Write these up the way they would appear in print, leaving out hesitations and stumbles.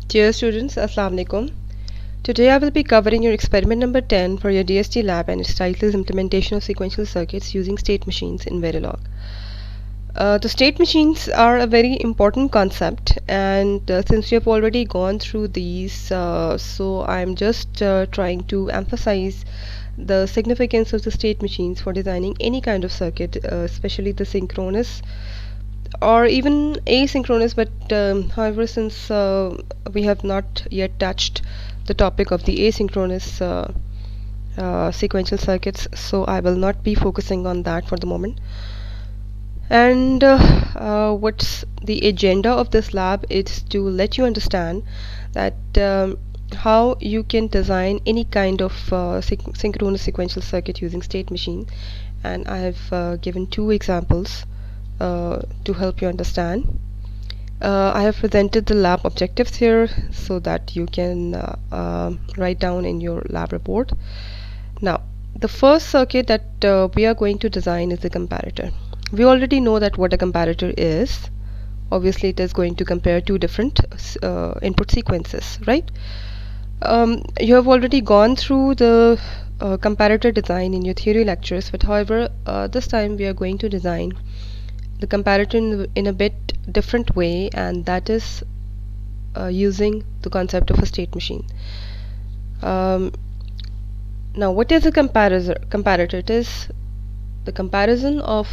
Dear students, Assalamu alaikum. Today I will be covering your experiment number 10 for your DST lab, and its title is Implementation of Sequential Circuits Using State Machines in Verilog. The state machines are a very important concept, and since we have already gone through these, so I'm just trying to emphasize the significance of the state machines for designing any kind of circuit, especially the synchronous or even asynchronous, but however, since we have not yet touched the topic of the asynchronous sequential circuits, so I will not be focusing on that for the moment. And what's the agenda of this lab is to let you understand that how you can design any kind of synchronous sequential circuit using state machine, and I have given two examples to help you understand. I have presented the lab objectives here so that you can write down in your lab report. Now, the first circuit that we are going to design is the comparator. We already know that what a comparator is. Obviously, it is going to compare two different input sequences, right? You have already gone through the comparator design in your theory lectures, but however, this time we are going to design the comparator in a bit different way, and that is using the concept of a state machine. Now, what is a comparator? It is the comparison of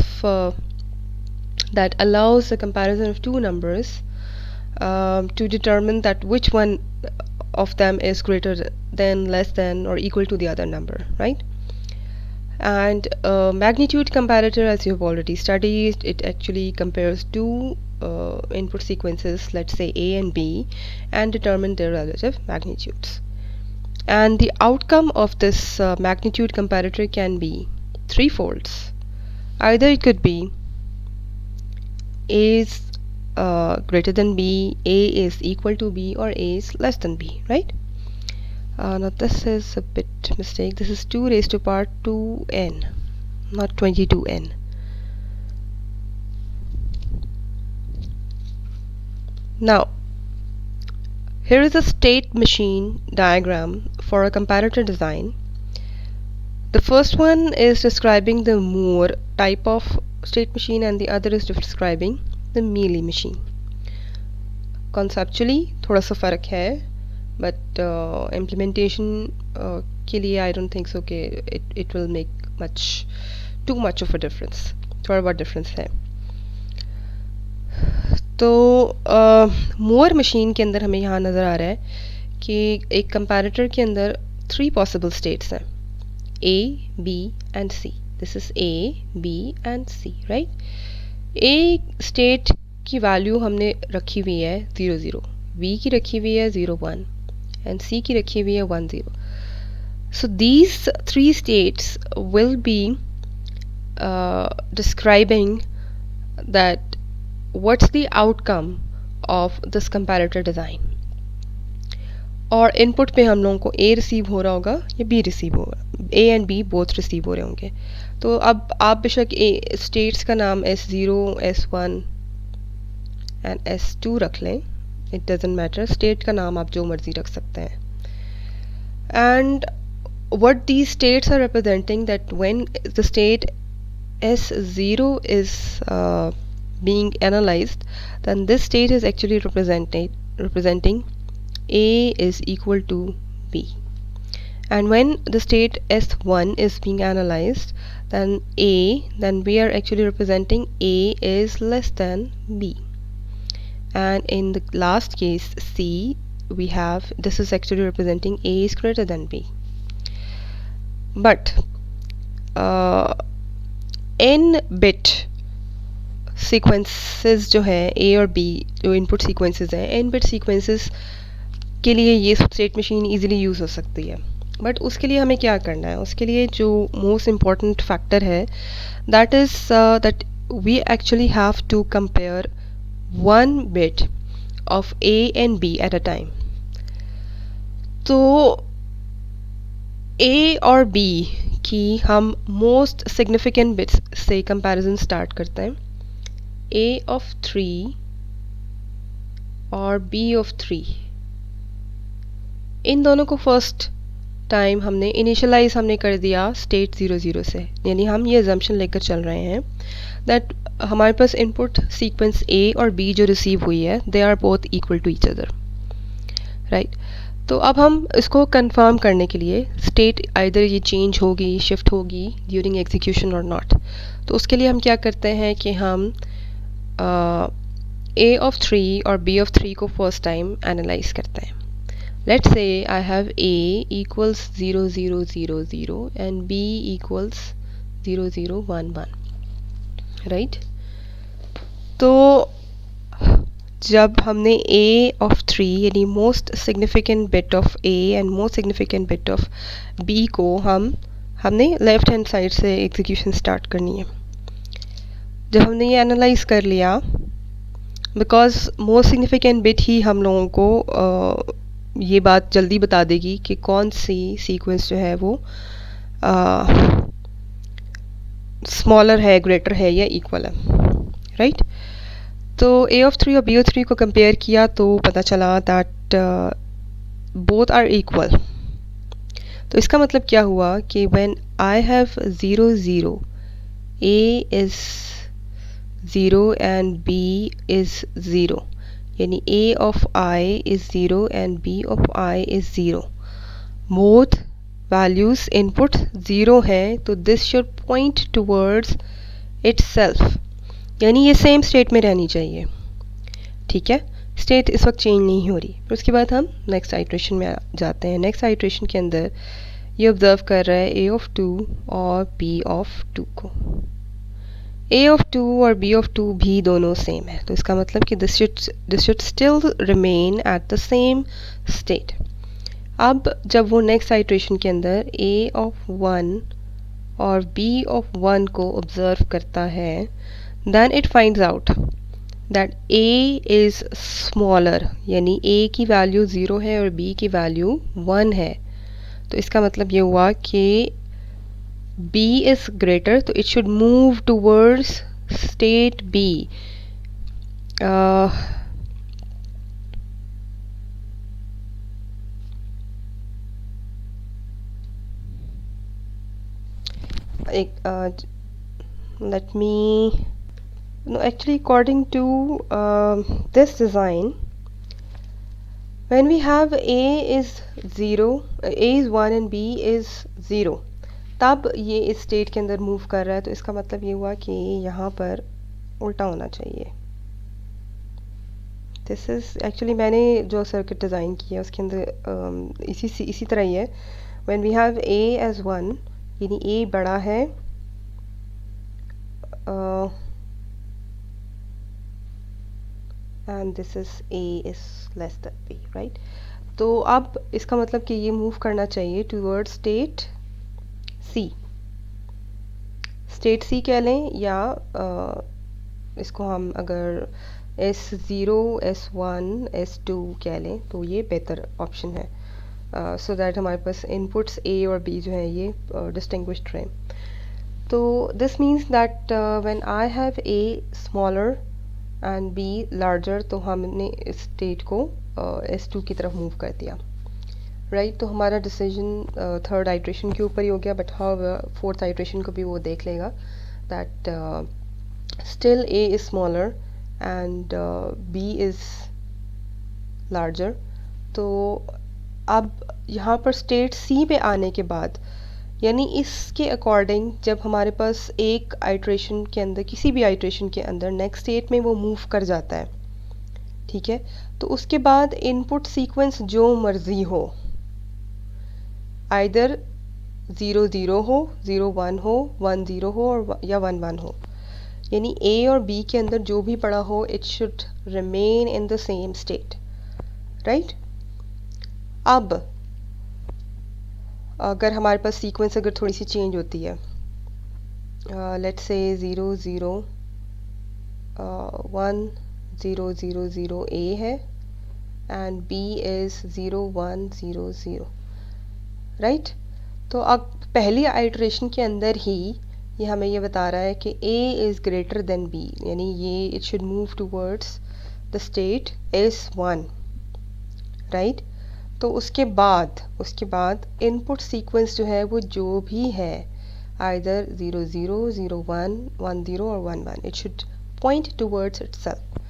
that allows the comparison of two numbers to determine that which one of them is greater than, less than, or equal to the other number, right? And magnitude comparator, as you have already studied, it actually compares two input sequences, let's say A and B, and determine their relative magnitudes. And the outcome of this magnitude comparator can be threefolds. Either it could be A is greater than B, A is equal to B, or A is less than B, right? Now this is a bit mistake. This is 2 raised to power 2n, not 22n. Now, here is a state machine diagram for a comparator design. The first one is describing the Moore type of state machine, and the other is describing the Mealy machine. Conceptually, थोड़ा सा फर्क है, but implementation के लिए I don't think so कि it will make too much of a difference. थोड़ा बहुत difference है. तो मोर मशीन के अंदर हमें यहाँ नज़र आ रहा है कि एक कंपैरेटर के अंदर 3 पॉसिबल स्टेट्स हैं, A, B and C. This is A, B and C, right? A state की वैल्यू हमने रखी हुई है 0 0, B की रखी हुई है 0 1 and C की रखी हुई है 1 0. So these 3 states will be describing that what's the outcome of this comparator design. और इनपुट पे हम लोगों को A रिसीव हो रहा होगा या B रिसीव होगा, A and B both receive हो रहे होंगे. तो अब आप बेशक स्टेट्स का नाम S0, S1 एंड S2 रख लें, इट डजेंट मैटर. स्टेट का नाम आप जो मर्जी रख सकते हैं. And what these states are representing, that when the state S0 is being analyzed, then this state is actually representing A is equal to B. And when the state S1 is being analyzed, then we are actually representing A is less than B. And in the last case C, we have this is actually representing A is greater than B. But n bit sequences जो हैं A और B, जो input sequences हैं, n bit sequences के लिए ये state machine easily use हो सकती है. बट उसके लिए हमें क्या करना है? उसके लिए जो मोस्ट इम्पॉर्टेंट फैक्टर है, that is that we actually have to compare one bit of A and B at a time. तो A और B की हम मोस्ट सिग्निफिकेंट बिट्स से कंपैरिजन स्टार्ट करते हैं. A of 3 or B of 3. इन दोनों को फर्स्ट टाइम हमने इनिशियलाइज हमने कर दिया स्टेट 0 से, यानी हम ये अजम्पशन लेकर चल रहे हैं दैट हमारे पास इनपुट सीक्वेंस ए और बी जो रिसीव हुई है they are both equal to each other, right. तो अब हम इसको कंफर्म करने के लिए स्टेट आइदर ये चेंज होगी, शिफ्ट होगी ड्यूरिंग एग्जीक्यूशन और नॉट, तो उसके लिए हम क्या करते हैं कि हम ए ऑफ 3 और बी ऑफ 3 को फर्स्ट टाइम एनालाइज करते हैं. Let's say I have A equals 0 0 0 0 and B equals 0 0 1 1, right? तो जब हमने A of 3 यानी most significant bit of A and most significant bit of B को हमने लेफ्ट हैंड साइड से एग्जीक्यूशन स्टार्ट करनी है. जब हमने ये एनालाइज कर लिया, बिकॉज मोस्ट सिग्निफिकेंट बिट ही हम लोगों को ये बात जल्दी बता देगी कि कौन सी सीक्वेंस जो है वो स्मॉलर है, ग्रेटर है या इक्वल है, राइट. तो A of 3 और B of 3 को कंपेयर किया तो पता चला दैट बोथ आर इक्वल. तो इसका मतलब क्या हुआ कि when I have 0 0, A is 0 and B is 0, यानी A of I is 0 and B of I is 0. Both values input 0 है, तो this should point towards itself, यानी ये सेम स्टेट में रहनी चाहिए. ठीक है, स्टेट इस वक्त चेंज नहीं हो रही. फिर उसके बाद हम नेक्स्ट आइट्रेशन में जाते हैं. नेक्स्ट आइट्रेशन के अंदर ये ऑब्जर्व कर रहा है A of 2 और B of 2 को. A of 2 और B of 2 भी दोनों सेम है, तो इसका मतलब कि this should still remain at the same state. अब जब वो नेक्स्ट आइट्रेशन के अंदर A of 1 और B of 1 को ऑब्जर्व करता है, then it finds out that A is smaller, यानी A की वैल्यू 0 है और B की वैल्यू 1 है. तो इसका मतलब ये हुआ कि B is greater, so it should move towards state B. Let me no, actually according to this design, when we have A is 0, A is 1 and B is 0, तब ये इस स्टेट के अंदर मूव कर रहा है. तो इसका मतलब ये हुआ कि यहाँ पर उल्टा होना चाहिए. दिस इज़ एक्चुअली मैंने जो सर्किट डिज़ाइन किया है उसके अंदर इसी तरह ही है. When we have A as 1, यानी A बड़ा है and this is A is less than B, right. तो अब इसका मतलब कि ये मूव करना चाहिए toward state C. State C कह लें, या इसको हम अगर S0, S1, S2 कह लें तो ये बेहतर ऑप्शन है, सो दैट हमारे पास इनपुट्स A और B जो है ये डिस्टिंग्विश्ड रहें. तो this means that when I have A smaller and B larger, तो हमने इस स्टेट को S2 की तरफ मूव कर दिया, राइट. तो हमारा डिसीजन थर्ड आइट्रेशन के ऊपर ही हो गया, बट हाउ फोर्थ आइट्रेशन को भी वो देख लेगा that still A is smaller and B is larger. तो अब यहाँ पर स्टेट C पे आने के बाद, यानी इसके अकॉर्डिंग जब हमारे पास एक आइट्रेशन के अंदर, किसी भी आइट्रेशन के अंदर नेक्स्ट स्टेट में वो मूव कर जाता है, ठीक है, तो उसके बाद इनपुट सीक्वेंस जो मर्जी हो, आइदर 0 0 हो, 0 1 हो, 1 0 हो और या 1 1 हो, यानी A और B के अंदर जो भी पड़ा हो it should remain in the same state, right. अब अगर हमारे पास सीक्वेंस अगर थोड़ी सी चेंज होती है, लेट्स से 0 0 1 0 0 0 A है एंड B इज़ 0 1 0 0, राइट. तो अब पहली आइट्रेशन के अंदर ही ये हमें ये बता रहा है कि A is greater than B, यानी ये it should move towards the state S1, right. तो उसके बाद इनपुट सीक्वेंस जो है वो जो भी है आइदर 0 0 0 1 1 0 और 1 1 it should point towards itself,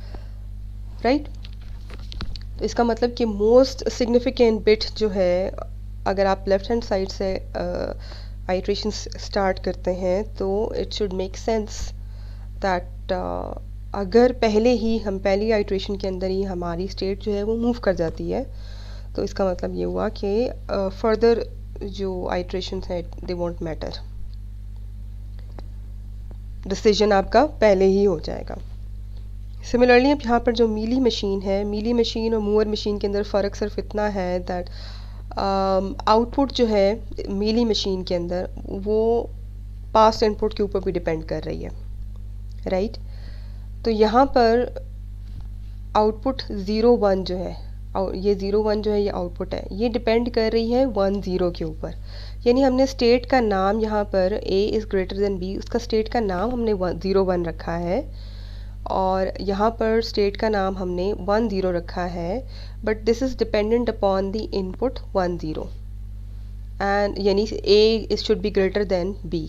right. तो इसका मतलब कि मोस्ट सिग्निफिकेंट बिट जो है, अगर आप लेफ्ट हैंड साइड से आइट्रेशन स्टार्ट करते हैं तो it should make sense that अगर पहले ही हम पहली आइट्रेशन के अंदर ही हमारी स्टेट जो है वो मूव कर जाती है, तो इसका मतलब ये हुआ कि फर्दर जो आइट्रेशन है दे वॉन्ट मैटर, डिसीजन आपका पहले ही हो जाएगा। सिमिलरली अब यहाँ पर जो मीली मशीन है, मीली मशीन और मूवर मशीन के अंदर फ़र्क सिर्फ इतना है दैट आउटपुट जो है मीली मशीन के अंदर वो पास्ट इनपुट के ऊपर भी डिपेंड कर रही है, राइट। तो यहाँ पर आउटपुट 0 1 जो है, और ये 0 1 जो है ये आउटपुट है, ये डिपेंड कर रही है 1 0 के ऊपर। यानी हमने स्टेट का नाम यहाँ पर a is greater than b, उसका स्टेट का नाम हमने 0 1 रखा है, और यहाँ पर स्टेट का नाम हमने 1 0 रखा है, but this is dependent upon the input 1 0 and यानी a is should be greater than b,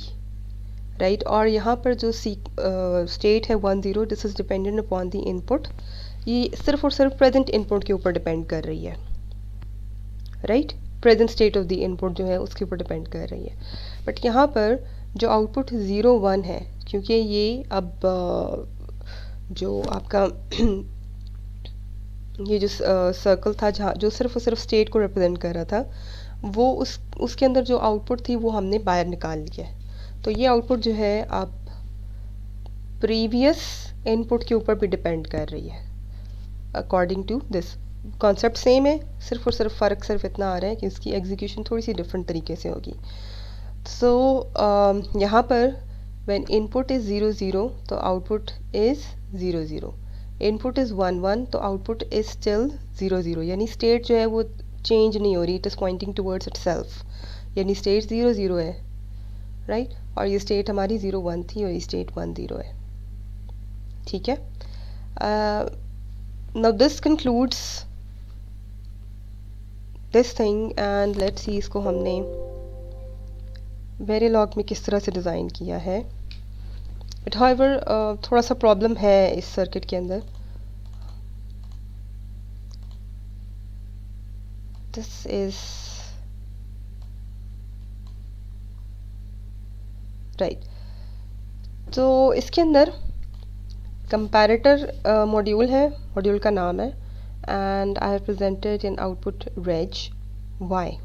right. और यहाँ पर जो स्टेट है 1 0, this is dependent upon the input, ये सिर्फ और सिर्फ प्रेजेंट इनपुट के ऊपर डिपेंड कर रही है, right. Present state of the input जो है उसके ऊपर डिपेंड कर रही है। बट यहाँ पर जो आउटपुट 0 1 है, क्योंकि ये अब जो आपका ये जो सर्कल था जहाँ जो सिर्फ और सिर्फ स्टेट को रिप्रेजेंट कर रहा था, वो उसके अंदर जो आउटपुट थी वो हमने बाहर निकाल लिया है। तो ये आउटपुट जो है अब प्रीवियस इनपुट के ऊपर भी डिपेंड कर रही है according to this. Concept same है, सिर्फ और सिर्फ फ़र्क सिर्फ इतना आ रहा है कि इसकी एग्जीक्यूशन थोड़ी सी डिफरेंट तरीके से होगी। सो यहाँ पर when input is 0 0 तो output is 0 0, input is 1 1 तो output is still 0 0, यानी state जो है वो change नहीं हो रही, it is pointing towards itself, यानी state 0 0 है, right। और ये state हमारी 0 1 थी और ये state 1 0 है, ठीक है। now this concludes this thing and let's see इसको हमने वेरिलॉग में किस तरह से डिज़ाइन किया है। बट हाउएवर थोड़ा सा प्रॉब्लम है इस सर्किट के अंदर। This is right. तो इसके अंदर कंपैरेटर मॉड्यूल है, मॉड्यूल का नाम है and I have presented in output reg Y.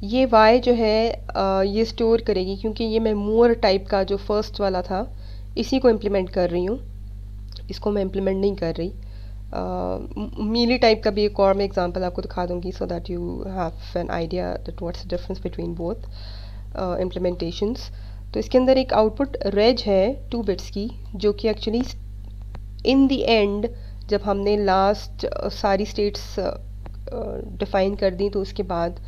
ये y जो है ये स्टोर करेगी, क्योंकि ये मैं मूवर टाइप का जो फर्स्ट वाला था इसी को इम्प्लीमेंट कर रही हूँ, इसको मैं इम्प्लीमेंट नहीं कर रही। मीली टाइप का भी एक और मैं एग्जांपल आपको दिखा दूँगी so that you have an idea that what's the difference between both implementations. तो इसके अंदर एक आउटपुट रेज है 2 बिट्स की, जो कि एक्चुअली इन द एंड जब हमने लास्ट सारी स्टेट्स डिफाइन कर दी तो उसके बाद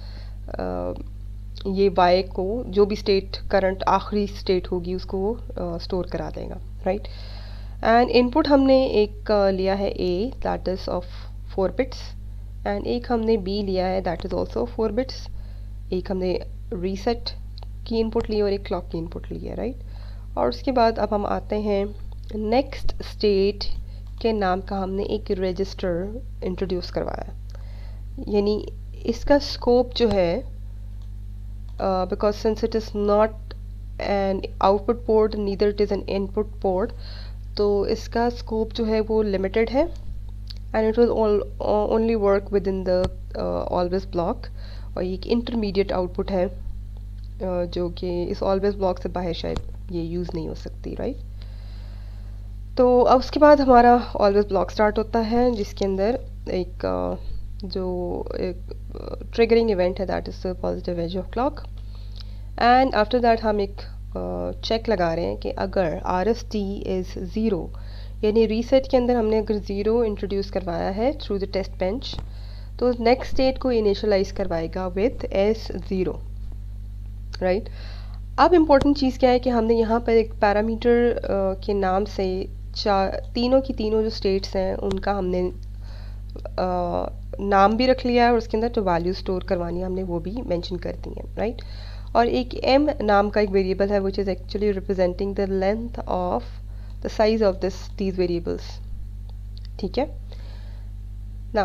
ये y को जो भी स्टेट करंट आखिरी स्टेट होगी उसको स्टोर करा देगा, राइट। एंड इनपुट हमने एक लिया है a that is of 4 bits and एक हमने b लिया है दैट इज़ ऑल्सो 4 बिट्स, एक हमने रीसेट की इनपुट ली और एक क्लॉक की इनपुट ली है, राइट। और उसके बाद अब हम आते हैं नेक्स्ट स्टेट के नाम का हमने एक रजिस्टर इंट्रोड्यूस करवाया, यानी इसका स्कोप जो है because since it is not an output port neither it is an input port, तो इसका स्कोप जो है वो लिमिटेड है and it will only work with in the always block. और एक इंटरमीडिएट आउटपुट है जो कि इस ऑलवेज ब्लॉक से बाहर शायद ये यूज़ नहीं हो सकती, राइट। तो अब उसके बाद हमारा ऑलवेज ब्लॉक स्टार्ट होता है जिसके अंदर एक जो एक ट्रिगरिंग इवेंट है that is positive edge of clock and after that हम एक चेक लगा रहे हैं कि अगर RST इज़ 0, यानी रीसेट के अंदर हमने अगर 0 इंट्रोड्यूस करवाया है थ्रू द टेस्ट बेंच, तो नेक्स्ट स्टेट को इनिशियलाइज करवाएगा विथ S0, राइट। अब इम्पोर्टेंट चीज़ क्या है कि हमने यहाँ पर एक पैरामीटर के नाम से तीनों की तीनों जो स्टेट्स हैं उनका हमने नाम भी रख लिया है और उसके अंदर जो वैल्यू स्टोर करवानी है हमने वो भी मेंशन कर दी है, राइट। और एक m नाम का एक वेरिएबल है which is actually representing the length of the size of these variables, ठीक है ना।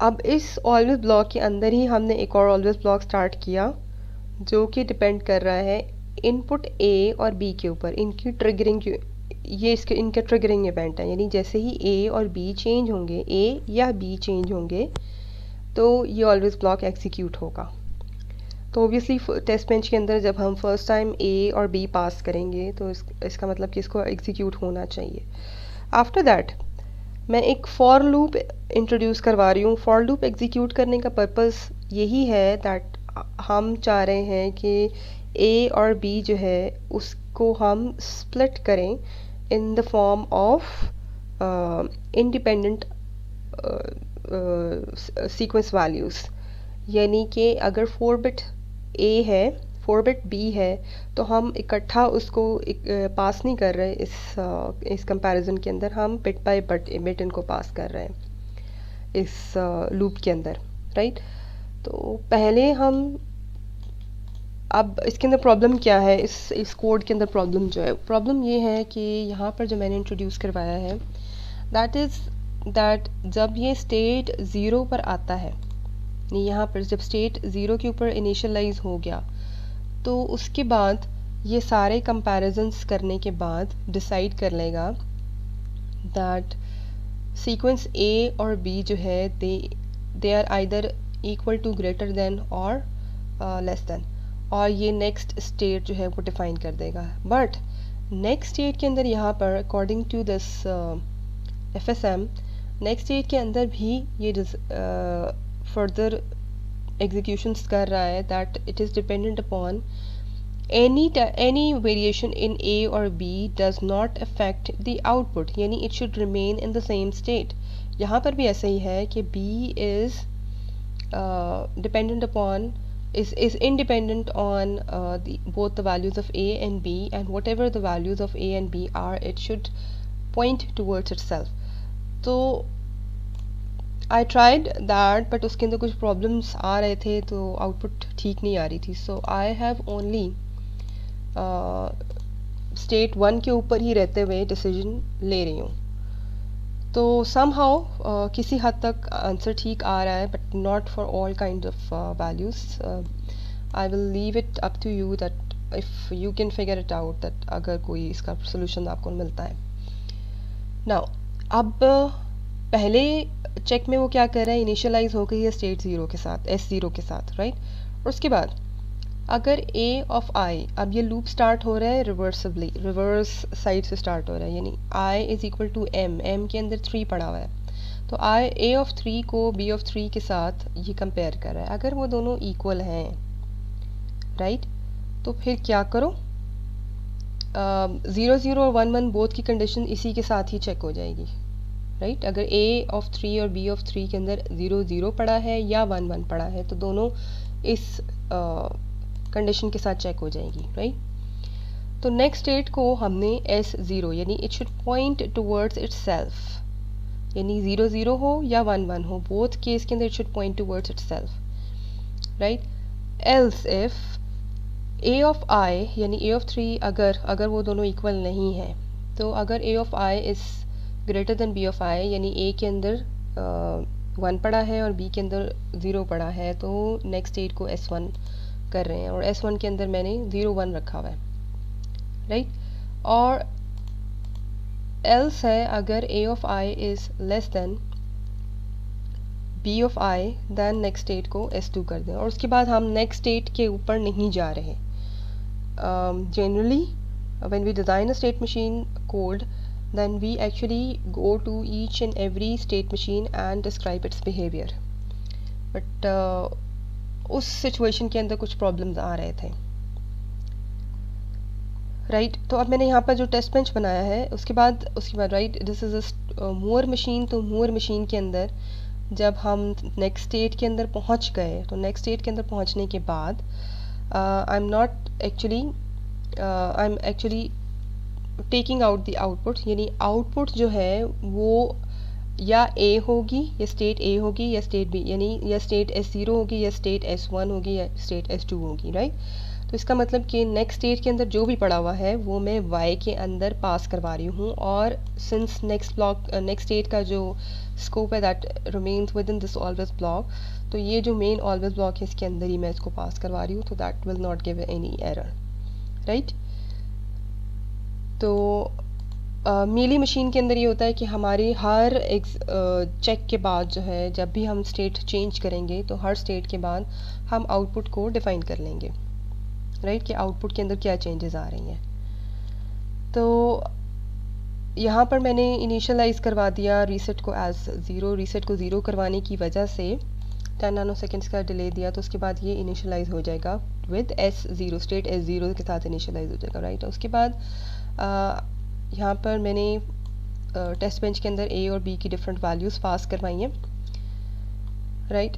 अब इस ऑलवेज ब्लॉक के अंदर ही हमने एक और ऑलवेज ब्लॉक स्टार्ट किया जो कि डिपेंड कर रहा है इनपुट a और b के ऊपर, इनकी ट्रिगरिंग, ये इसके इनके ट्रिगरिंग इवेंट है, यानी जैसे ही a और b चेंज होंगे, a या b चेंज होंगे तो ये ऑलवेज ब्लॉक एग्जीक्यूट होगा। तो ओबियसली टेस्ट बेंच के अंदर जब हम फर्स्ट टाइम a और b पास करेंगे तो इसका मतलब कि इसको एग्जीक्यूट होना चाहिए। आफ्टर दैट मैं एक फॉर लूप इंट्रोड्यूस करवा रही हूँ। फॉर लूप एग्जीक्यूट करने का पर्पस यही है दैट हम चाह रहे हैं कि a और b जो है उसको हम स्प्लिट करें in the form of independent sequence values, यानी कि अगर 4 बिट a है 4 बिट b है तो हम इकट्ठा उसको पास नहीं कर रहे इस कंपैरिजन के अंदर, हम बिट बाय बिट इनको पास कर रहे हैं इस लूप के अंदर, राइट। तो पहले हम, अब इसके अंदर प्रॉब्लम क्या है, इस कोड के अंदर प्रॉब्लम जो है, प्रॉब्लम ये है कि यहाँ पर जो मैंने इंट्रोड्यूस करवाया है दैट इज़ दैट जब ये स्टेट ज़ीरो पर आता है, यहाँ पर जब स्टेट ज़ीरो के ऊपर इनिशियलाइज हो गया तो उसके बाद ये सारे कंपैरिजन्स करने के बाद डिसाइड कर लेगा दैट सीक्वेंस A और B जो है they are either equal to greater than और लेस देन, और ये नेक्स्ट स्टेट जो है वो डिफाइन कर देगा। बट नेक्स्ट स्टेट के अंदर यहाँ पर according to this FSM next state के अंदर भी ये फर्दर एग्जीक्यूशंस कर रहा है that it is dependent upon any variation in A or B does not affect the output, यानी it should remain in the same state। यहाँ पर भी ऐसा ही है कि B is dependent upon is independent on both the values of A and B, and whatever the values of A and B are it should point towards itself। तो I tried that but उसके अंदर कुछ problems आ रहे थे तो output ठीक नहीं आ रही थी, सो आई हैव ओनली स्टेट 1 के ऊपर ही रहते हुए डिसीजन ले रही हूँ। तो समहाउ किसी हद तक आंसर ठीक आ रहा है but not for all kind of values. I will leave it up to you that if you can figure it out that अगर कोई इसका सोल्यूशन आपको मिलता है। नाउ अब पहले चेक में वो क्या कर रहा है, इनिशियलाइज हो गई है स्टेट ज़ीरो के साथ, S0 के साथ, राइट। और उसके बाद अगर A ऑफ I, अब ये लूप स्टार्ट हो रहा है रिवर्सिबली, रिवर्स साइड से स्टार्ट हो रहा है, यानी I is equal to M के अंदर 3 पड़ा हुआ है तो A ऑफ 3 को B ऑफ 3 के साथ ये कंपेयर कर रहा है। अगर वो दोनों इक्वल हैं, राइट, तो फिर क्या करो, 0 0 और 1 1 बोथ की कंडीशन इसी के साथ ही चेक हो जाएगी, राइट। अगर A ऑफ 3 और B ऑफ 3 के अंदर 0 0 पड़ा है या 1 1 पड़ा है तो दोनों इस कंडीशन के साथ चेक हो जाएगी, राइट। तो नेक्स्ट स्टेट को हमने S0 यानी it should point towards itself, यानी 0 0 हो या 1 1 हो, बोथ केस के अंदर it should point towards itself, right. Else if A of I यानी A ऑफ 3 अगर वो दोनों इक्वल नहीं है, तो अगर A of I is greater than B of I यानी A के अंदर 1 पड़ा है और B के अंदर 0 पड़ा है तो नेक्स्ट स्टेट को S1 कर रहे हैं, और S1 के अंदर मैंने 0 1 रखा हुआ है, राइट। और एल्स है अगर A of I is less than B of I then next state को S2 कर दें, और उसके बाद हम नेक्स्ट स्टेट के ऊपर नहीं जा रहे। Generally when we design a state machine code then we actually go to each and every state machine and describe its behavior, but उस सिचुएशन के अंदर कुछ प्रॉब्लम्स आ रहे थे, राइट। तो अब मैंने यहाँ पर जो टेस्ट बेंच बनाया है उसके बाद right, this is a Moore machine. तो मूर मशीन के अंदर जब हम नेक्स्ट स्टेट के अंदर पहुँच गए तो नेक्स्ट स्टेट के अंदर पहुँचने के बाद I am actually taking out the output, यानी आउटपुट जो है वो या ए होगी या स्टेट ए होगी या स्टेट बी, यानी या स्टेट S0 होगी या स्टेट S1 होगी या स्टेट S2 होगी, राइट। तो इसका मतलब कि नेक्स्ट स्टेट के अंदर जो भी पड़ा हुआ है वो मैं y के अंदर पास करवा रही हूँ, और सिंस नेक्स्ट स्टेट का जो स्कोप है that remains with in this always block, तो ये जो मेन ऑलवेज ब्लॉक है इसके अंदर ही मैं इसको पास करवा रही हूँ, तो that will not give any error, right. तो मीली मशीन के अंदर ये होता है कि हमारी हर एक चेक के बाद जो है, जब भी हम स्टेट चेंज करेंगे तो हर स्टेट के बाद हम आउटपुट को डिफाइन कर लेंगे, राइट, कि आउटपुट के अंदर क्या चेंजेस आ रही हैं। तो यहाँ पर मैंने इनिशियलाइज करवा दिया रीसेट को एज ज़ीरो। रीसेट को ज़ीरो करवाने की वजह से 10 नैनो सेकेंड्स का डिले दिया, तो उसके बाद ये इनिशियलाइज हो जाएगा विद S0, स्टेट S0 के साथ इनिशियलाइज हो जाएगा, राइट। उसके बाद यहाँ पर मैंने टेस्ट बेंच के अंदर A और B की डिफरेंट वैल्यूज़ पास करवाई हैं, राइट,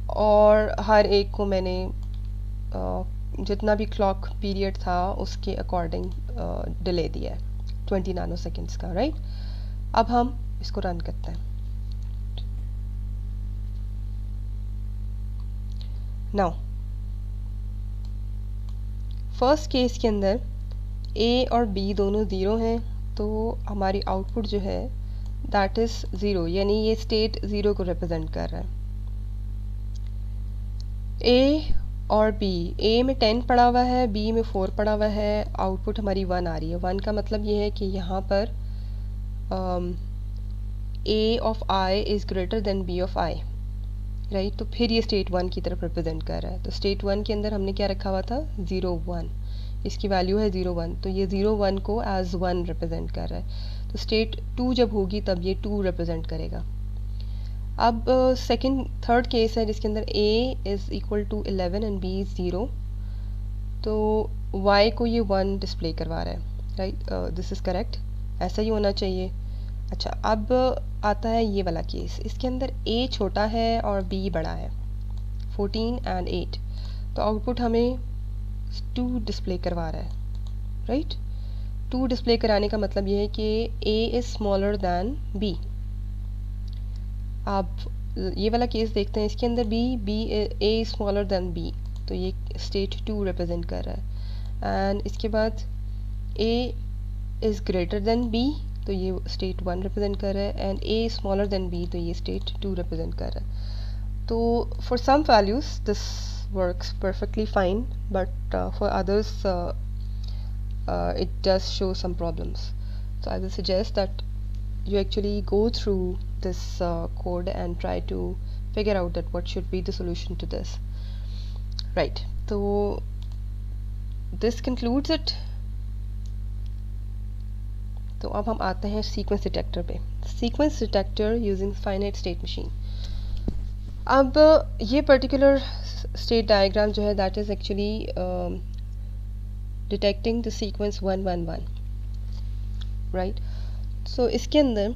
और हर एक को मैंने जितना भी क्लॉक पीरियड था उसके अकॉर्डिंग डिले दिया है 20 नैनो सेकेंड्स का, राइट। अब हम इसको रन करते हैं। नाउ फर्स्ट केस के अंदर A और B दोनों ज़ीरो हैं, तो हमारी आउटपुट जो है दैट इज़ ज़ीरो, यानी ये स्टेट ज़ीरो को रिप्रेजेंट कर रहा है। A और B, A में 10 पड़ा हुआ है, B में 4 पड़ा हुआ है, आउटपुट हमारी 1 आ रही है। 1 का मतलब ये है कि यहाँ पर A of I is greater than B of I, right. तो फिर ये स्टेट 1 की तरफ रिप्रेजेंट कर रहा है। तो स्टेट 1 के अंदर हमने क्या रखा हुआ था, 0 1, इसकी वैल्यू है 0 1, तो ये 0 1 को एज 1 रिप्रेजेंट कर रहा है। तो स्टेट 2 जब होगी तब ये 2 रिप्रेजेंट करेगा। अब थर्ड केस है जिसके अंदर A is equal to 11 and B is 0, तो Y को ये 1 डिस्प्ले करवा रहा है, राइट। दिस इज़ करेक्ट, ऐसा ही होना चाहिए। अच्छा, अब आता है ये वाला केस, इसके अंदर A छोटा है और B बड़ा है, 14 एंड 8, तो आउटपुट हमें 2 डिस्प्ले करवा रहा है, राइट। 2 डिस्प्ले कराने का मतलब ये है कि A is smaller than B। आप ये वाला केस देखते हैं, इसके अंदर A is smaller than B, तो ये स्टेट 2 रिप्रेजेंट कर रहा है। एंड इसके बाद A is greater than B, तो ये स्टेट 1 रिप्रेजेंट कर रहा है, and A is smaller than B, तो ये स्टेट 2 रिप्रेजेंट कर रहा है। तो for some values this works perfectly fine, but for others it does show some problems. So I will suggest that you actually go through this code and try to figure out that what should be the solution to this, right. So this concludes it. तो अब हम आते हैं sequence detector पे। Sequence detector using finite state machine. अब ये particular state diagram जो है that is actually detecting the sequence 111, right. So इसके अंदर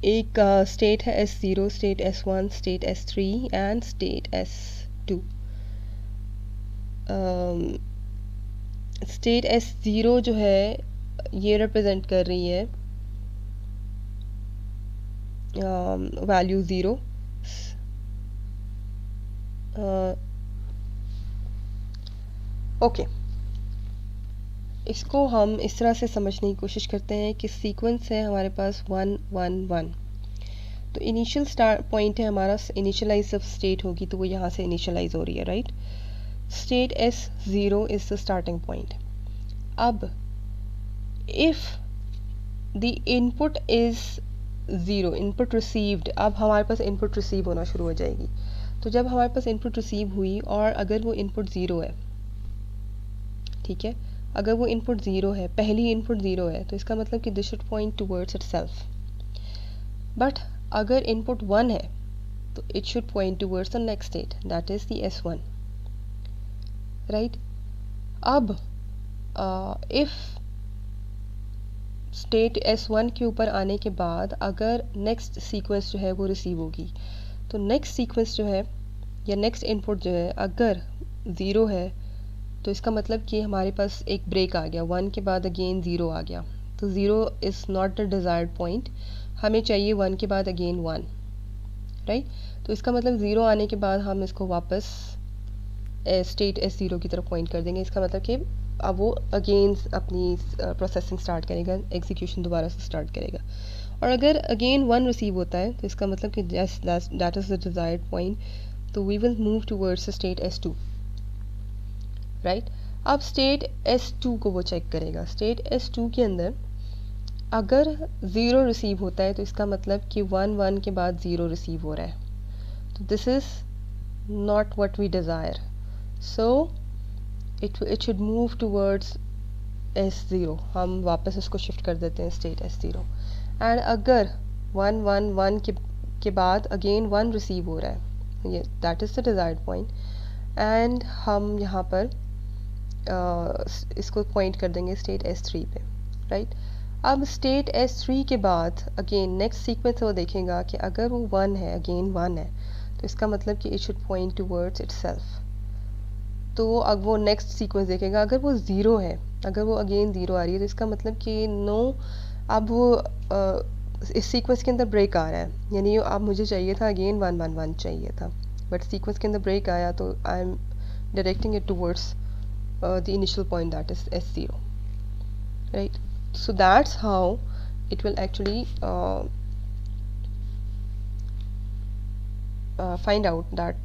एक स्टेट है S0, state S1, state S3 and state S2। State S0 जो है ये रिप्रेजेंट कर रही है वैल्यू 0, ओके। इसको हम इस तरह से समझने की कोशिश करते हैं कि सीक्वेंस है हमारे पास 1 1 1, तो इनिशियल स्टार्ट पॉइंट है हमारा, इनिशियलाइज जब स्टेट होगी तो वो यहाँ से इनिशियलाइज हो रही है, right. State S0 is the starting point. अब if the input is 0, input received, अब हमारे पास इनपुट रिसीव होना शुरू हो जाएगी। तो जब हमारे पास इनपुट रिसीव हुई और अगर वो इनपुट 0 है, ठीक है, अगर वो इनपुट 0 है, पहली इनपुट 0 है, तो इसका मतलब कि this should point towards itself. But अगर इनपुट 1 है तो it should point towards the next state that is the S1, right. अब इफ़ स्टेट S1 के ऊपर आने के बाद अगर नेक्स्ट सीक्वेंस जो है वो रिसीव होगी, तो नेक्स्ट सीक्वेंस जो है या नेक्स्ट इनपुट जो है अगर 0 है तो इसका मतलब कि हमारे पास एक ब्रेक आ गया, 1 के बाद अगेन 0 आ गया, तो 0 is not the desired point, हमें चाहिए 1 के बाद अगेन 1, राइट। तो इसका मतलब 0 आने के बाद हम इसको वापस स्टेट S0 की तरफ पॉइंट कर देंगे। इसका मतलब कि अब वो अगेन अपनी प्रोसेसिंग स्टार्ट करेगा, एग्जीक्यूशन दोबारा से स्टार्ट करेगा। और अगर अगेन 1 रिसीव होता है तो इसका मतलब कि that is the desired point, तो we will move towards state S2, right. अब स्टेट S2 को वो चेक करेगा। स्टेट S2 के अंदर अगर 0 रिसीव होता है तो इसका मतलब कि 1 के बाद 0 रिसीव हो रहा है, तो this is not what we desire, so it should move towards S0, हम वापस उसको शिफ्ट कर देते हैं स्टेट S0। एंड अगर 1 के बाद अगेन 1 रिसीव हो रहा है, ये that is the desired point, and हम यहाँ पर इसको पॉइंट कर देंगे स्टेट S3 पे, राइट। अब स्टेट S3 के बाद अगेन नेक्स्ट सीक्वेंस वो देखेगा कि अगर वो 1 है, अगेन 1 है, तो इसका मतलब कि it should point towards itself. तो अब वो नेक्स्ट सीक्वेंस देखेगा, अगर वो 0 है, अगर वो अगेन 0 आ रही है, तो इसका मतलब कि नो, अब वो इस सीक्वेंस के अंदर ब्रेक आ रहा है, यानी अब मुझे चाहिए था अगेन 1 चाहिए था, बट सीक्वेंस के अंदर ब्रेक आया, तो I M directing it towards the initial point that is S0, right. So that's how it will actually find out that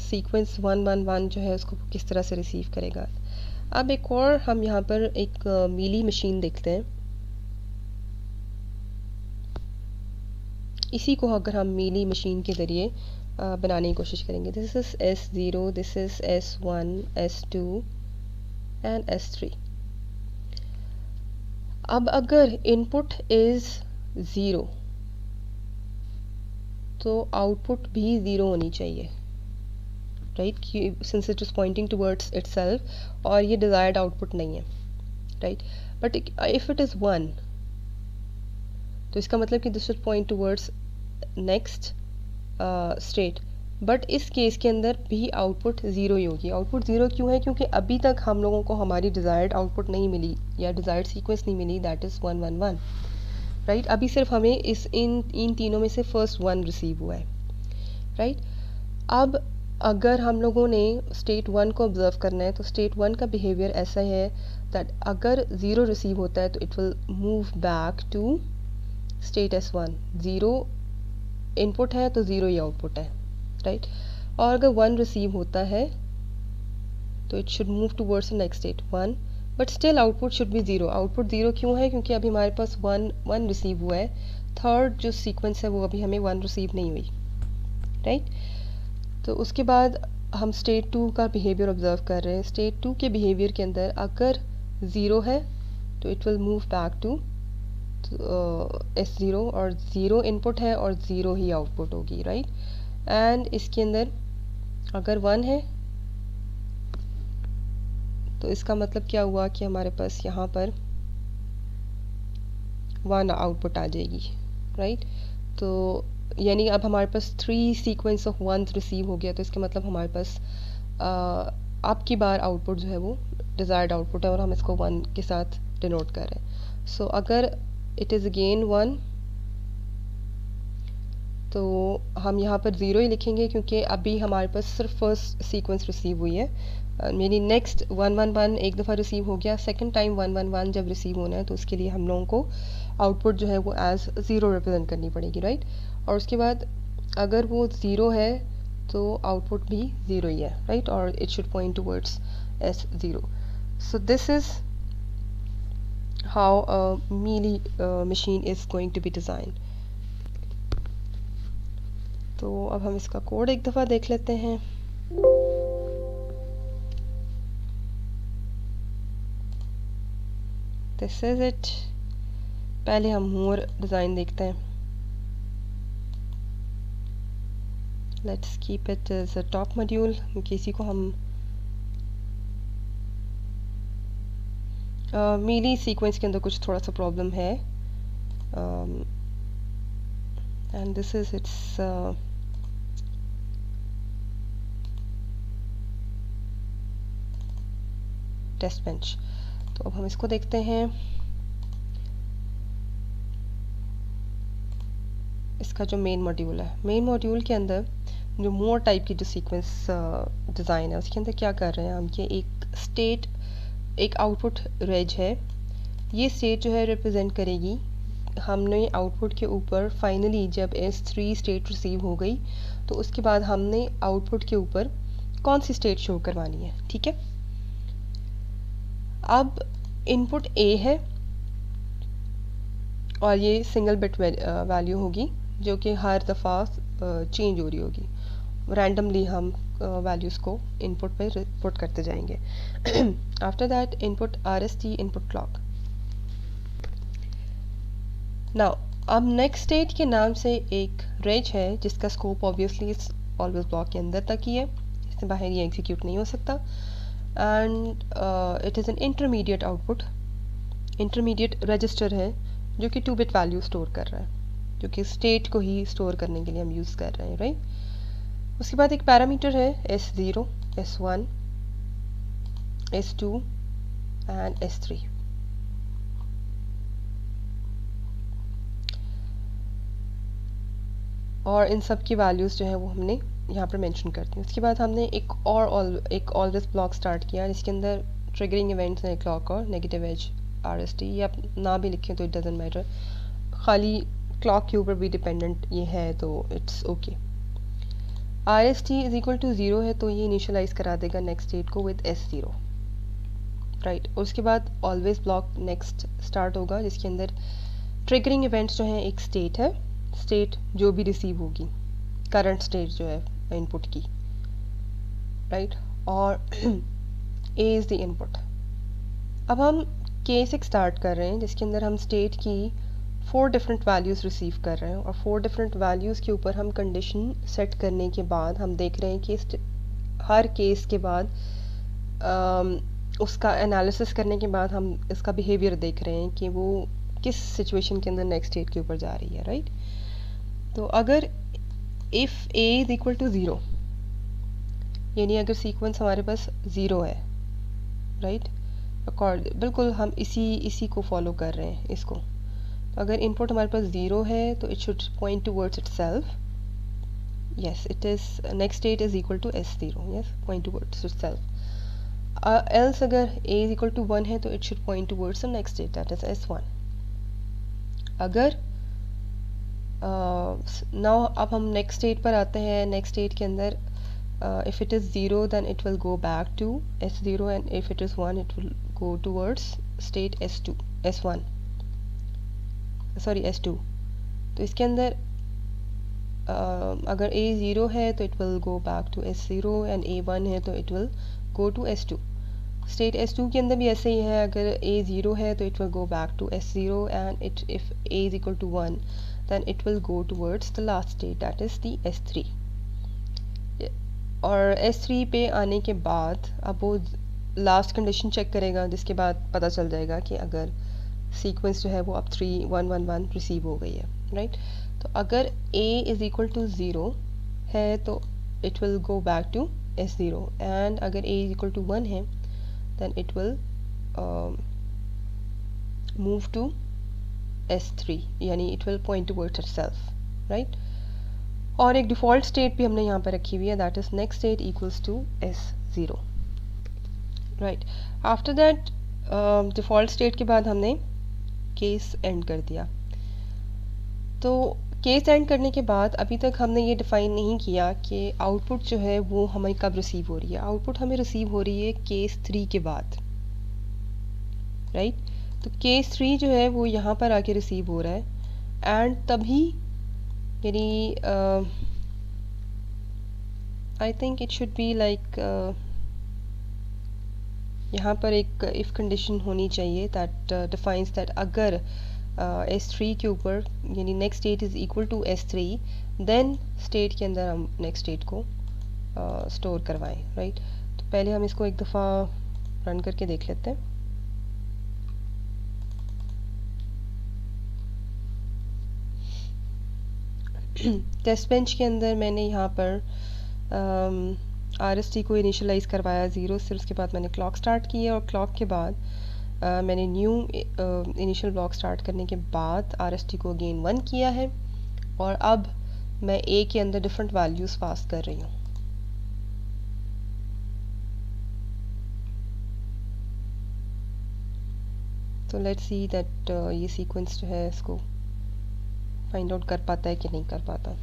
sequence 1 जो है उसको किस तरह से रिसीव करेगा। अब एक और हम यहाँ पर एक मीली मशीन देखते हैं। इसी को अगर हम मीली मशीन के ज़रिए बनाने की कोशिश करेंगे, this is S0, this is S1, S2 and S3। अब अगर इनपुट इज़ 0 तो आउटपुट भी 0 होनी चाहिए, right, since it is pointing towards itself और ये डिज़ायर्ड आउटपुट नहीं है, right. But if it is 1 तो इसका मतलब कि this should point towards next state, but इस केस के अंदर भी आउटपुट 0 ही होगी। आउटपुट 0 क्यों है? क्योंकि अभी तक हम लोगों को हमारी डिज़ायर्ड आउटपुट नहीं मिली या डिज़ायर्ड सीक्वेंस नहीं मिली, दैट इज़ 1 राइट। अभी सिर्फ हमें इन तीनों में से फर्स्ट 1 रिसीव हुआ है, राइट। अब अगर हम लोगों ने स्टेट 1 को ऑब्जर्व करना है तो स्टेट 1 का बिहेवियर ऐसा है दैट अगर 0 रिसीव होता है तो it will move back to state S1। 0 input है तो 0 ही आउटपुट है, राइट। और अगर 1 रिसीव होता है तो it should move towards next state 1, but still output should be 0। Output 0 क्यों है? क्योंकि अभी हमारे पास 1 रिसीव हुआ है, थर्ड जो सीक्वेंस है वो अभी हमें 1 रिसीव नहीं हुई, राइट। तो उसके बाद हम स्टेट 2 का बिहेवियर ऑब्जर्व कर रहे हैं। स्टेट 2 के बिहेवियर के अंदर अगर 0 है तो it will move back to S0, और 0 इनपुट है और 0 ही आउटपुट होगी, राइट। एंड इसके अंदर अगर 1 है तो इसका मतलब क्या हुआ कि हमारे पास यहाँ पर 1 आउटपुट आ जाएगी, राइट। तो यानी अब हमारे पास 3 सीक्वेंस ऑफ 1 रिसीव हो गया, तो इसका मतलब हमारे पास अब की बार आउटपुट जो है वो डिज़ायर्ड आउटपुट है और हम इसको 1 के साथ डिनोट कर रहे हैं। सो अगर इट इज़ अगेन 1 तो हम यहाँ पर 0 ही लिखेंगे क्योंकि अभी हमारे पास सिर्फ फर्स्ट सीक्वेंस रिसीव हुई है, यानी नेक्स्ट 1 एक दफ़ा रिसीव हो गया, सेकंड टाइम 1 जब रिसीव होना है तो उसके लिए हम लोगों को आउटपुट जो है वो एज 0 रिप्रेजेंट करनी पड़ेगी, राइट। और उसके बाद अगर वो 0 है तो आउटपुट भी 0 ही है, राइट, और it should point towards S0। So this is how a Mealy machine is going to be design. तो अब हम इसका कोड एक दफ़ा देख लेते हैं। This is it. पहले हम मोर डिज़ाइन देखते हैं। Let's keep it as a top module, क्योंकि इसी को हम मीली सीक्वेंस के अंदर कुछ थोड़ा सा प्रॉब्लम है, and this is its test bench. तो अब हम इसको देखते हैं। इसका जो मेन मॉड्यूल है, मेन मॉड्यूल के अंदर जो मोर टाइप की जो सीक्वेंस डिज़ाइन है उसके अंदर क्या कर रहे हैं हम, ये एक स्टेट, एक आउटपुट रेज है। ये स्टेट जो है रिप्रेजेंट करेगी, हमने आउटपुट के ऊपर फाइनली जब S3 स्टेट रिसीव हो गई तो उसके बाद हमने आउटपुट के ऊपर कौन सी स्टेट शो करवानी है, ठीक है। अब इनपुट A है और ये सिंगल बिट वैल्यू होगी जो कि हर दफ़ा चेंज हो रही होगी, रैंडमली हम वैल्यूज़ को इनपुट पे पुट करते जाएंगे। After that input RST input clock. Now अब नेक्स्ट स्टेट के नाम से एक रेंज है जिसका स्कोप ऑब्वियसली इस ऑलवेज ब्लॉक के अंदर तक ही है, इससे बाहर ये एग्जीक्यूट नहीं हो सकता। And it is an intermediate output, intermediate register है जो कि 2 बिट वैल्यू स्टोर कर रहा है, जो कि स्टेट को ही स्टोर करने के लिए हम यूज़ कर रहे हैं, राइट। उसके बाद एक पैरामीटर है S0, S1, S2 and S3। और इन सब की वैल्यूज़ जो है वो हमने यहाँ पर मेंशन करती हैं। उसके बाद हमने एक ऑलवेज ब्लॉक स्टार्ट किया जिसके अंदर ट्रिगरिंग इवेंट्स हैं क्लॉक और नेगेटिव एज RST, ये आप ना भी लिखें तो इट डजेंट मैटर, खाली क्लॉक के ऊपर भी डिपेंडेंट ये है तो it's okay. RST is equal to 0 है तो ये इनिशियलाइज करा देगा नेक्स्ट स्टेट को विद S0, राइट। उसके बाद ऑलवेज ब्लॉक नेक्स्ट स्टार्ट होगा जिसके अंदर ट्रिगरिंग इवेंट्स जो है, एक स्टेट है, स्टेट जो भी रिसीव होगी, करंट स्टेट जो है इनपुट की, राइट, और A इज़ द इनपुट। अब हम केस एक स्टार्ट कर रहे हैं जिसके अंदर हम स्टेट की 4 डिफरेंट वैल्यूज़ रिसीव कर रहे हैं और 4 डिफरेंट वैल्यूज़ के ऊपर हम कंडीशन सेट करने के बाद हम देख रहे हैं कि हर केस के बाद उसका एनालिसिस करने के बाद हम इसका बिहेवियर देख रहे हैं कि वो किस सिचुएशन के अंदर नेक्स्ट स्टेट के ऊपर जा रही है, राइट। तो अगर if A is equal to 0, यानी अगर सीक्वेंस हमारे पास 0 है, राइट, बिल्कुल हम इसी को फॉलो कर रहे हैं इसको। तो अगर इनपुट हमारे पास 0 है तो it should point towards itself, yes it is next state is equal to S0, yes point towards itself. Else अगर A इज़ इक्वल टू 1 है तो it should point towards the next state that is S1। अगर now अब हम next state पर आते हैं। Next state के अंदर if it is 0 then it will go back to S0 and if it is 1 it will go towards state S2 S1 sorry S2। तो इसके अंदर अगर A 0 है तो it will go back to S0 and A 1 है तो it will go to S2। State S2 के अंदर भी ऐसे ही है, अगर A 0 है तो it will go back to S0 and if A is equal to 1 then it will go towards the last state that is the S3। और S3 पे आने के बाद अब वो लास्ट कंडीशन चेक करेगा जिसके बाद पता चल जाएगा कि अगर सीक्वेंस जो है वो अब 3 1 1 1 रिसीव हो गई है, राइट। तो अगर A इज़ इक्वल टू 0 है तो it will go back to S0 and अगर A इज़ इक्वल टू 1 है then it will move to S3, यानी it will point towards itself, right। और एक डिफ़ॉल्ट स्टेट भी हमने यहाँ पर रखी हुई है that is next state equals to S0, right. After that default state के बाद हमने केस एंड कर दिया। तो केस एंड करने के बाद अभी तक हमने ये डिफ़ाइन नहीं किया कि आउटपुट जो है वो हमें कब रिसीव हो रही है। आउटपुट हमें रिसीव हो रही है केस 3 के बाद, राइट। तो केस 3 जो है वो यहाँ पर आके रिसीव हो रहा है एंड तभी यानी I think it should be like यहाँ पर एक इफ़ कंडीशन होनी चाहिए दैट डिफाइंस दैट अगर S3 के ऊपर यानी next state is equal to S3 then state के अंदर हम नेक्स्ट स्टेट को स्टोर करवाएं, राइट। तो पहले हम इसको एक दफ़ा रन करके देख लेते हैं। टेस्ट बेंच के अंदर मैंने यहाँ पर RST को इनिशियलाइज़ करवाया 0 से, उसके बाद मैंने क्लॉक स्टार्ट की है और क्लॉक के बाद मैंने न्यू इनिशियल ब्लॉक स्टार्ट करने के बाद RST को अगेन 1 किया है और अब मैं A के अंदर डिफरेंट वैल्यूज़ पास कर रही हूँ। तो लेट्स सी दैट ये सीक्वेंस जो है इसको फाइंड आउट कर पाता है कि नहीं कर पाता।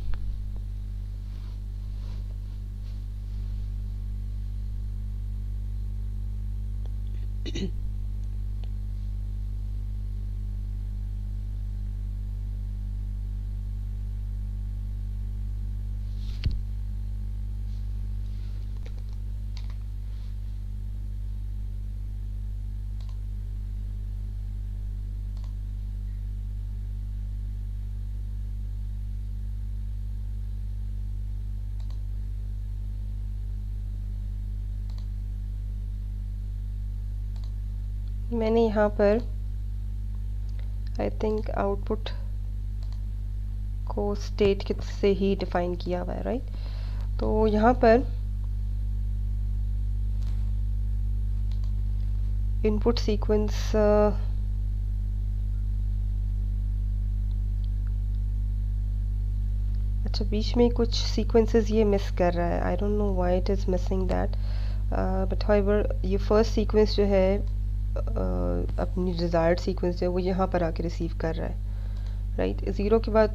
मैंने यहाँ पर आई थिंक आउटपुट को स्टेट से ही डिफाइन किया हुआ है, राइट। तो यहाँ पर इनपुट सीक्वेंस अच्छा बीच में कुछ सीक्वेंसेस ये मिस कर रहा है, I don't know why it is missing that, but however ये फर्स्ट सीक्वेंस जो है अपनी डिज़ायर्ड सीक्वेंस जो है वो यहाँ पर आके रिसीव कर रहा है, राइट। 0 के बाद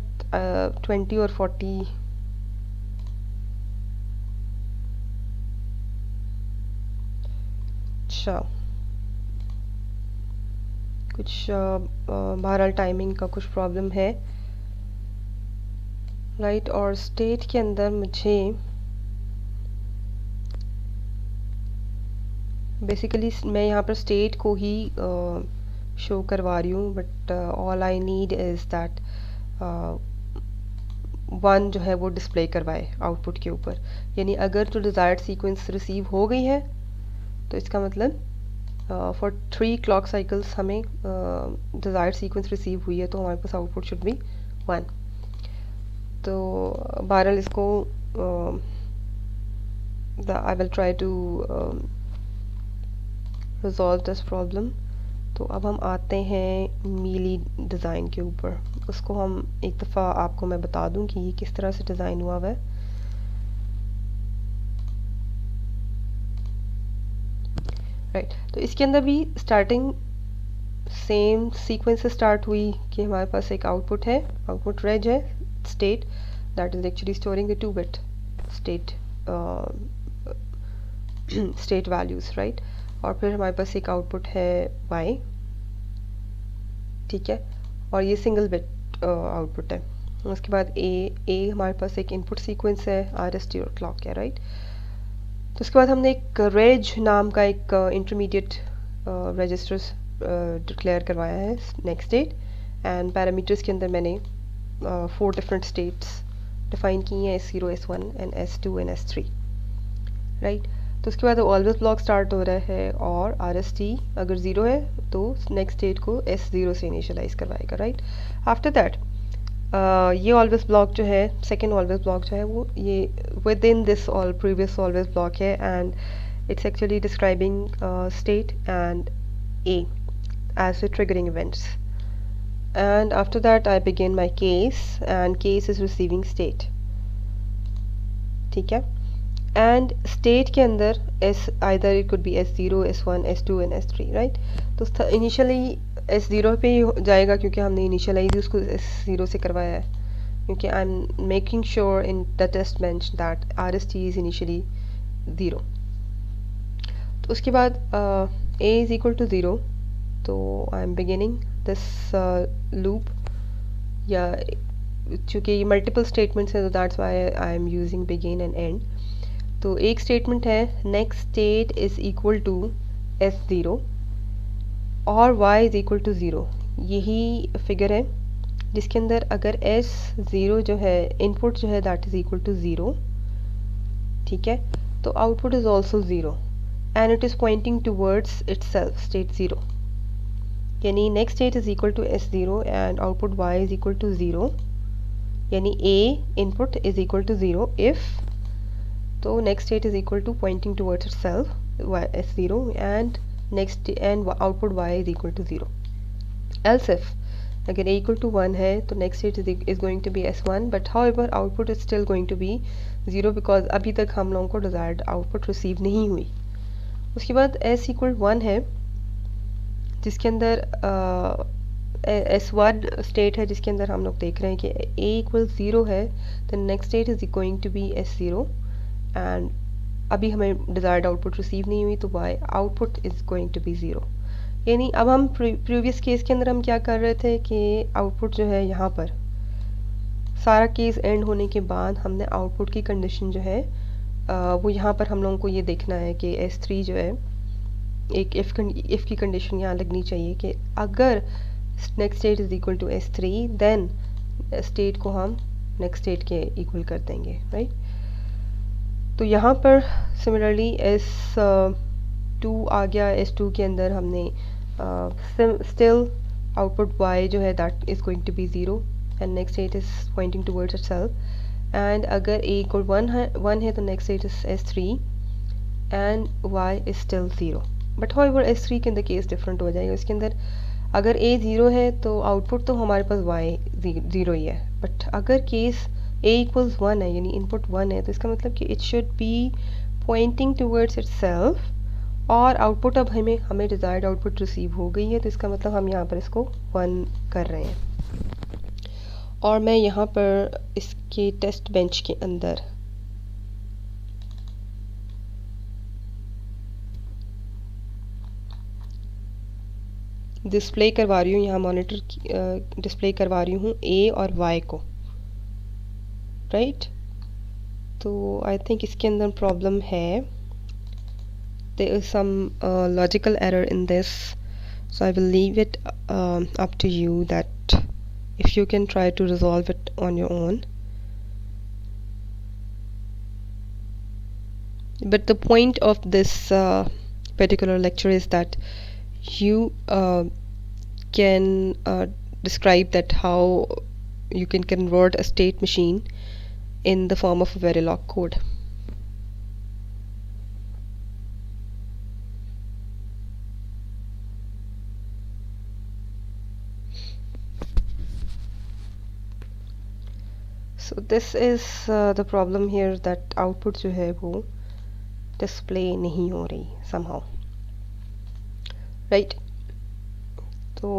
20 और 40 अच्छा कुछ बहरहाल टाइमिंग का कुछ प्रॉब्लम है, राइट। और स्टेट के अंदर मुझे बेसिकली मैं यहाँ पर स्टेट को ही शो करवा रही हूँ, but all I need is that 1 जो है वो डिस्प्ले करवाए आउटपुट के ऊपर। यानी अगर जो डिज़ायर्ड सीक्वेंस रिसीव हो गई है तो इसका मतलब फॉर 3 क्लॉक साइकिल्स हमें डिज़ायर्ड सीक्वेंस रिसीव हुई है, तो हमारे पास आउटपुट शुड बी 1। तो बहरहाल इसको I will try to resolve this problem. तो अब हम आते हैं मीली डिज़ाइन के ऊपर, उसको हम एक दफ़ा आपको मैं बता दूं कि ये किस तरह से डिज़ाइन हुआ हुआ है। राइट, तो इसके अंदर भी स्टार्टिंग सेम सीक्वेंस से स्टार्ट हुई कि हमारे पास एक आउटपुट है, आउटपुट रेज है, state that is actually storing the 2 bit state values, right. और फिर हमारे पास एक आउटपुट है y, ठीक है, और ये सिंगल बिट आउटपुट है। उसके बाद a हमारे पास एक इनपुट सीक्वेंस है, RST और क्लॉक है, राइट। तो उसके बाद हमने एक रेज नाम का एक इंटरमीडिएट रजिस्टर्स डिक्लेयर करवाया है, नेक्स्ट स्टेट एंड पैरामीटर्स के अंदर मैंने 4 डिफरेंट स्टेट्स डिफाइन की हैं, S0, S1 and S2 and S3, right. तो उसके बाद ऑलवेज ब्लॉक स्टार्ट हो रहा है और RST अगर 0 है तो नेक्स्ट स्टेट को S0 से इनिशियलाइज करवाएगा, राइट। आफ्टर दैट ये ऑलवेज ब्लॉक जो है, सेकेंड ऑलवेज ब्लॉक जो है वो ये within this all previous always block है and it's actually describing state and A as the triggering events. And after that I begin my case and case is receiving state, ठीक है। And state के अंदर S either it could be S0, S1, S2 and S3, right. तो initially S0 पे ही जाएगा क्योंकि हमने initialise उसको S0 से करवाया है, क्योंकि I am making sure in the test bench that RST is initially 0। तो उसके बाद A इज इक्वल टू 0, तो I am beginning this loop, या चूँकि ये मल्टीपल स्टेटमेंट्स हैं तो that's why I am using begin and end. तो एक स्टेटमेंट है next state is equal to S0 और y इज़ इक्वल टू 0, यही फिगर है जिसके अंदर अगर S0 जो है इनपुट जो है दैट इज़ इक्वल टू 0, ठीक है, तो output is also 0 and it is pointing towards itself state 0, यानी next state is equal to S0 and output y is equal to 0, यानी A input is equal to 0 if तो next state is equal to pointing towards itself s0 and next and output y is equal to 0. Else if अगर a equal to 1 है तो next state is going to be s1 but however output is still going to be 0 because अभी तक हम लोगों को desired output receive नहीं हुई. उसके बाद s equal 1 है जिसके अंदर S1 स्टेट है जिसके अंदर हम लोग देख रहे हैं कि a equal 0 है तो next state is going to be S0 and अभी हमें डिज़ायर्ड आउटपुट रिसीव नहीं हुई तो y output is going to be 0. यानी अब हम प्रीवियस केस के अंदर हम क्या कर रहे थे कि आउटपुट जो है यहाँ पर सारा केस एंड होने के बाद हमने आउटपुट की कंडीशन जो है वो यहाँ पर हम लोगों को ये देखना है कि S3 जो है एक इफ़ की कंडीशन यहाँ लगनी चाहिए कि अगर next state is equal to S3 then state को हम नेक्स्ट स्टेट के इक्वल कर देंगे, राइट. तो यहाँ पर सिमिलरली S2 आ गया. S2 के अंदर हमने स्टिल आउटपुट y जो है that is going to be 0 and next state is pointing towards itself and अगर a इक्वल 1 है तो next state is S3 and y is still 0. But however S3 के अंदर केस डिफरेंट हो जाएगा. इसके अंदर अगर a 0 है तो आउटपुट तो हमारे पास y 0 ही है. बट अगर केस a इक्वल्स 1 है यानी इनपुट 1 है तो इसका मतलब कि it should be Poynting towards itself और आउटपुट अब हमें डिज़ायर्ड आउटपुट रिसीव हो गई है तो इसका मतलब हम यहाँ पर इसको 1 कर रहे हैं. और मैं यहाँ पर इसके टेस्ट बेंच के अंदर डिस्प्ले करवा रही हूँ, यहाँ मॉनिटर डिस्प्ले करवा रही हूँ a और y को, राइट. तो आई थिंक इसके अंदर प्रॉब्लम है. There is some logical error in this so I will leave it up to you that if you can try to resolve it on your own. But the point of this particular lecture is that you can describe that how you can convert a state machine in the form of a Verilog code. So this is the problem here that output जो है वो display नहीं हो रही somehow, right. तो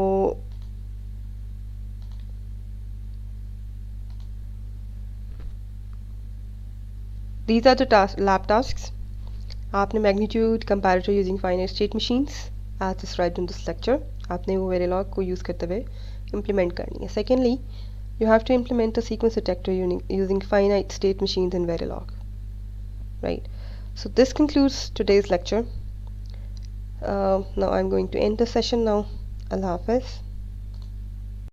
these are the lab tasks. आपने magnitude comparator using finite state machines as described in this lecture आपने वो Verilog को use करते हुए implement करनी है. Secondly, you have to implement a sequence detector using finite state machines in Verilog, right. So this concludes today's lecture. Now I'm going to end the session now. Allah Hafiz.